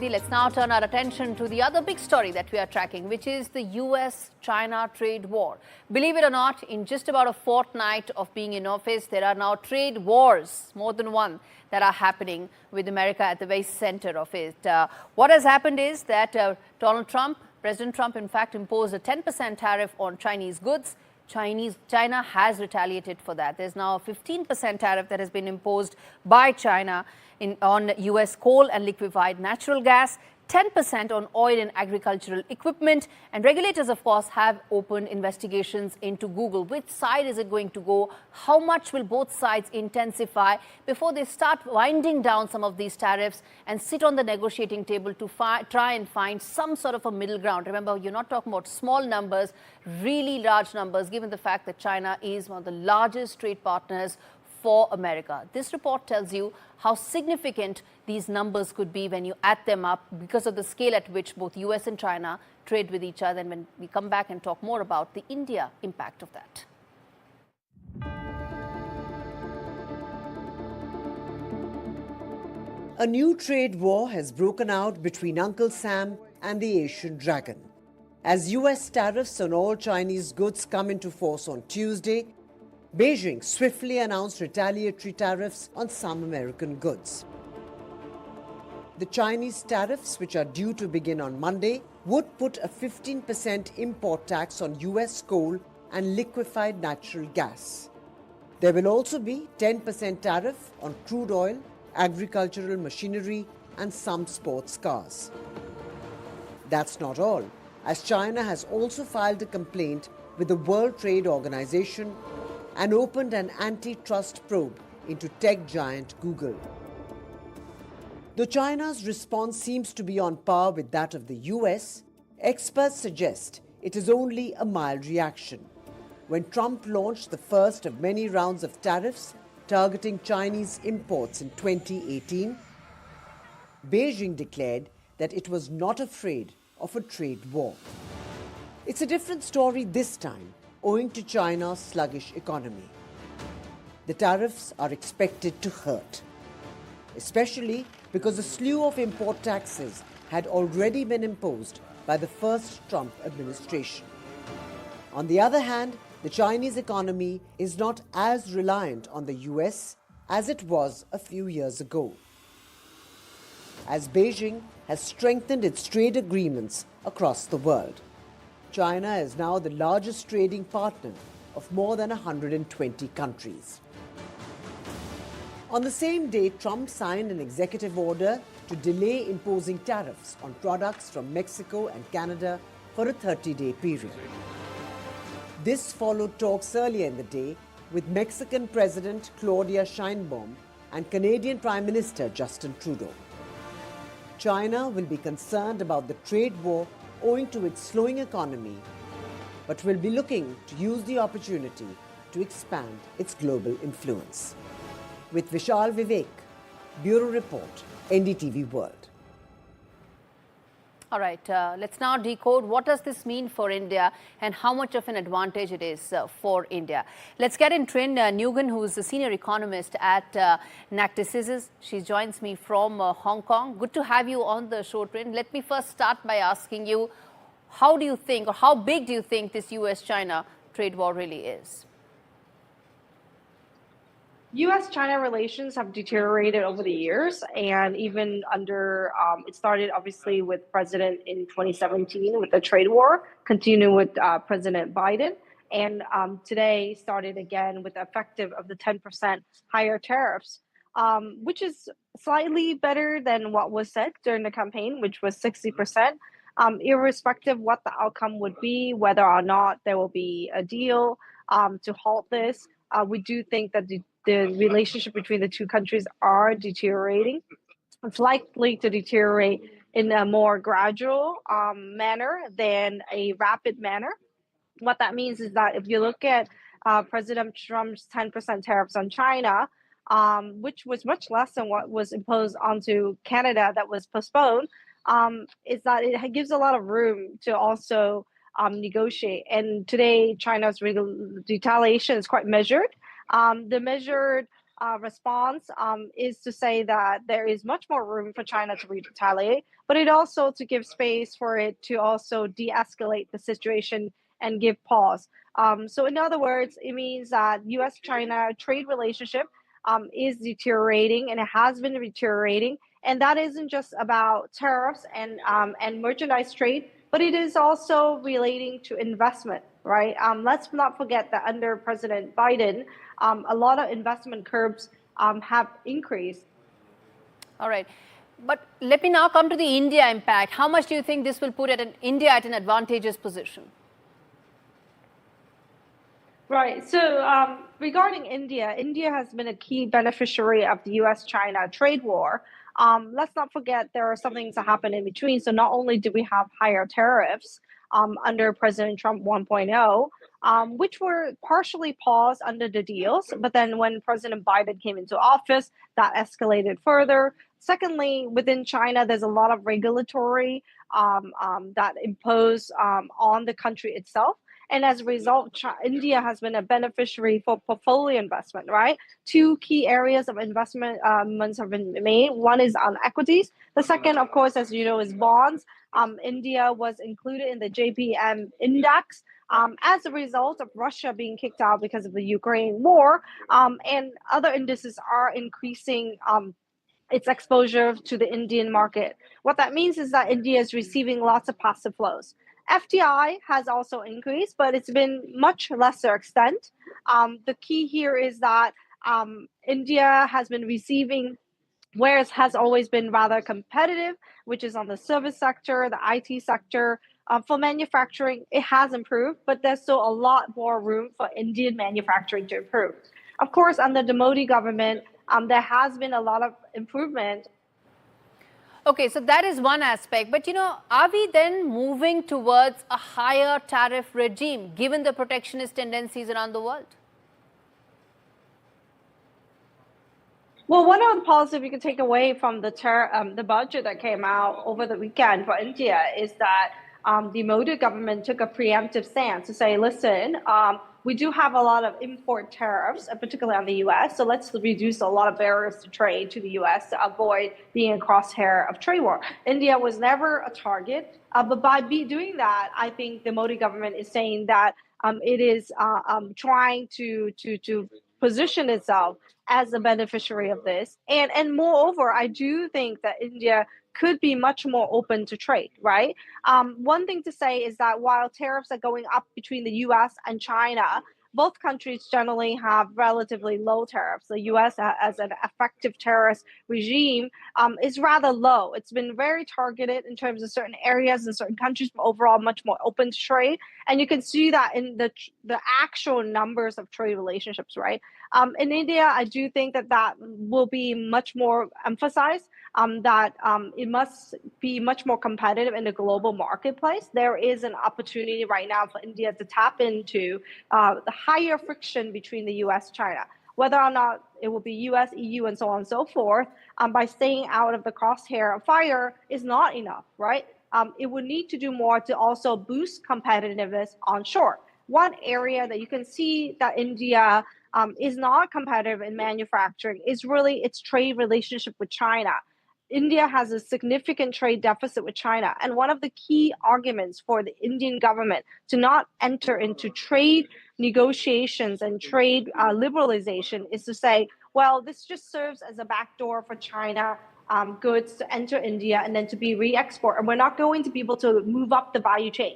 Let's now turn our attention to the other big story that we are tracking, which is the US-China trade war. Believe it or not, in just about a fortnight of being in office, there are now trade wars, more than one, that are happening with America at the very center of it. What has happened is that President Trump, in fact, imposed a 10% tariff on Chinese goods. China has retaliated for that. There's now a 15% tariff that has been imposed by China on US coal and liquefied natural gas, 10% on oil and agricultural equipment. And regulators, of course, have opened investigations into Google. Which side is it going to go? How much will both sides intensify before they start winding down some of these tariffs and sit on the negotiating table to try and find some sort of a middle ground? Remember, you're not talking about small numbers, really large numbers, given the fact that China is one of the largest trade partners for America. This report tells you how significant these numbers could be when you add them up because of the scale at which both US and China trade with each other. And when we come back and talk more about the India impact of that. A new trade war has broken out between Uncle Sam and the Asian dragon. As US tariffs on all Chinese goods come into force on Tuesday, Beijing swiftly announced retaliatory tariffs on some American goods. The Chinese tariffs, which are due to begin on Monday, would put a 15% import tax on US coal and liquefied natural gas. There will also be 10% tariff on crude oil, agricultural machinery, and some sports cars. That's not all, as China has also filed a complaint with the World Trade Organization and opened an antitrust probe into tech giant Google. Though China's response seems to be on par with that of the US, experts suggest it is only a mild reaction. When Trump launched the first of many rounds of tariffs targeting Chinese imports in 2018, Beijing declared that it was not afraid of a trade war. It's a different story this time, owing to China's sluggish economy. The tariffs are expected to hurt, especially because a slew of import taxes had already been imposed by the first Trump administration. On the other hand, the Chinese economy is not as reliant on the US as it was a few years ago, as Beijing has strengthened its trade agreements across the world. China is now the largest trading partner of more than 120 countries. On the same day, Trump signed an executive order to delay imposing tariffs on products from Mexico and Canada for a 30-day period. This followed talks earlier in the day with Mexican President Claudia Sheinbaum and Canadian Prime Minister Justin Trudeau. China will be concerned about the trade war owing to its slowing economy, but will be looking to use the opportunity to expand its global influence. With Vishal Vivek, Bureau Report, NDTV World. All right, let's now decode what does this mean for India and how much of an advantage it is for India. Let's get in Trinh Nguyen, who is the senior economist at Natixis. She joins me from Hong Kong. Good to have you on the show, Trinh. Let me first start by asking you, how do you think, or how big do you think this US-China trade war really is? US-China relations have deteriorated over the years, and even under, it started obviously with President in 2017 with the trade war, continuing with President Biden, and today started again with the effective of the 10% higher tariffs, which is slightly better than what was said during the campaign, which was 60%. Irrespective what the outcome would be, whether or not there will be a deal to halt this, we do think that the relationship between the two countries are deteriorating. It's likely to deteriorate in a more gradual manner than a rapid manner. What that means is that if you look at President Trump's 10% tariffs on China, which was much less than what was imposed onto Canada that was postponed, is that it gives a lot of room to also negotiate. And today, China's retaliation is quite measured. The measured response is to say that there is much more room for China to retaliate, but it also to give space for it to also de-escalate the situation and give pause. So in other words, it means that U.S.-China trade relationship is deteriorating, and it has been deteriorating. And that isn't just about tariffs and merchandise trade, but it is also relating to investment, right? Let's not forget that under President Biden, a lot of investment curbs have increased. All right. But let me now come to the India impact. How much do you think this will put India at an advantageous position? Right. So regarding India, India has been a key beneficiary of the US-China trade war. Let's not forget there are some things that happen in between. So not only do we have higher tariffs under President Trump 1.0, which were partially paused under the deals, but then when President Biden came into office, that escalated further. Secondly, within China, there's a lot of regulatory that impose on the country itself. And as a result, India has been a beneficiary for portfolio investment, right? Two key areas of investments have been made. One is on equities. The second, of course, as you know, is bonds. India was included in the JPM index as a result of Russia being kicked out because of the Ukraine war. And other indices are increasing its exposure to the Indian market. What that means is that India is receiving lots of passive flows. FDI has also increased, but it's been much lesser extent. The key here is that India has been receiving, whereas has always been rather competitive, which is on the service sector, the IT sector. For manufacturing, it has improved, but there's still a lot more room for Indian manufacturing to improve. Of course, under the Modi government, there has been a lot of improvement. Okay, so that is one aspect. But, are we then moving towards a higher tariff regime, given the protectionist tendencies around the world? Well, one of the policies we can take away from the budget that came out over the weekend for India is that the Modi government took a preemptive stance to say, listen, we do have a lot of import tariffs, particularly on the U.S., so let's reduce a lot of barriers to trade to the U.S. to avoid being a crosshair of trade war. India was never a target, but by doing that, I think the Modi government is saying that it is trying to position itself as a beneficiary of this. And moreover, I do think that India could be much more open to trade, right? One thing to say is that while tariffs are going up between the US and China, both countries generally have relatively low tariffs. The US as an effective tariff regime is rather low. It's been very targeted in terms of certain areas and certain countries, but overall much more open to trade. And you can see that in the actual numbers of trade relationships, right? In India, I do think that will be much more emphasized, that it must be much more competitive in the global marketplace. There is an opportunity right now for India to tap into the higher friction between the US, China. Whether or not it will be US, EU, and so on and so forth, by staying out of the crosshair of fire is not enough, right? It would need to do more to also boost competitiveness onshore. One area that you can see that India is not competitive in manufacturing is really its trade relationship with China. India has a significant trade deficit with China. And one of the key arguments for the Indian government to not enter into trade negotiations and trade liberalization is to say, well, this just serves as a backdoor for China goods to enter India and then to be re-export. And we're not going to be able to move up the value chain.